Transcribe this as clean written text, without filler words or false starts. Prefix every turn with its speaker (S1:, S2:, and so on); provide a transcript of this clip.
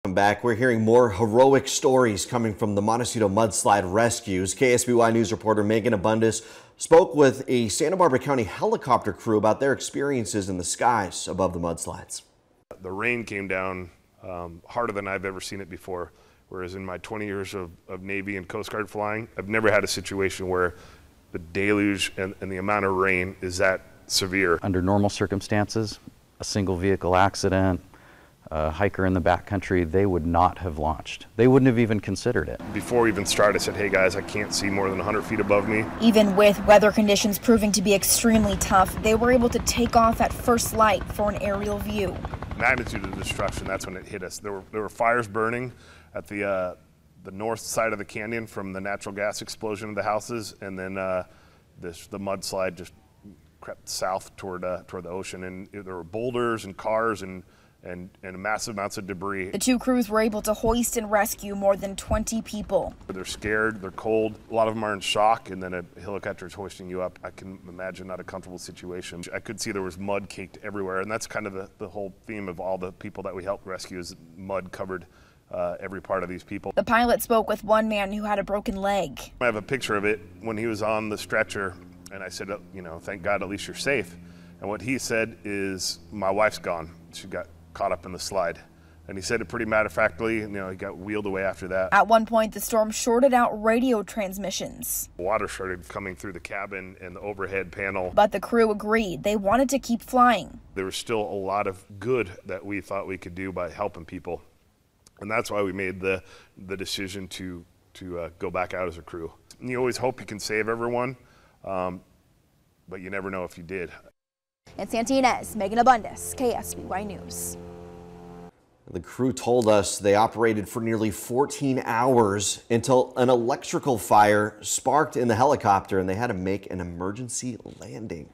S1: Welcome back. We're hearing more heroic stories coming from the Montecito mudslide rescues. KSBY News reporter Megan Abundis spoke with a Santa Barbara County helicopter crew about their experiences in the skies above the mudslides.
S2: The rain came down harder than I've ever seen it before, whereas in my 20 years of Navy and Coast Guard flying, I've never had a situation where the deluge and the amount of rain is that severe.
S3: Under normal circumstances, a single vehicle accident, a hiker in the backcountry, they would not have launched. They wouldn't have even considered it.
S2: Before we even started, I said, hey guys, I can't see more than 100 feet above me.
S4: Even with weather conditions proving to be extremely tough, they were able to take off at first light for an aerial view. Magnitude
S2: of the destruction, that's when it hit us. There were fires burning at the north side of the canyon from the natural gas explosion of the houses, and then the mudslide just crept south toward the ocean, and there were boulders and cars and massive amounts of debris.
S4: The two crews were able to hoist and rescue more than 20 people.
S2: They're scared, they're cold, a lot of them are in shock, and then a helicopter is hoisting you up. I can imagine not a comfortable situation. I could see there was mud caked everywhere, and that's kind of the whole theme of all the people that we helped rescue is mud covered every part of these people.
S4: The pilot spoke with one man who had a broken leg.
S2: I have a picture of it when he was on the stretcher, and I said, you know, thank God at least you're safe. And what he said is, my wife's gone. She got caught up in the slide. And he said it pretty matter-of-factly, you know, he got wheeled away after that.
S4: At one point, the storm shorted out radio transmissions.
S2: Water started coming through the cabin and the overhead panel.
S4: But the crew agreed they wanted to keep flying.
S2: There was still a lot of good that we thought we could do by helping people. And that's why we made the decision to go back out as a crew. And you always hope you can save everyone, but you never know if you did.
S5: In Santa Ynez, Megan Abundis, KSBY News.
S1: The crew told us they operated for nearly 14 hours until an electrical fire sparked in the helicopter and they had to make an emergency landing.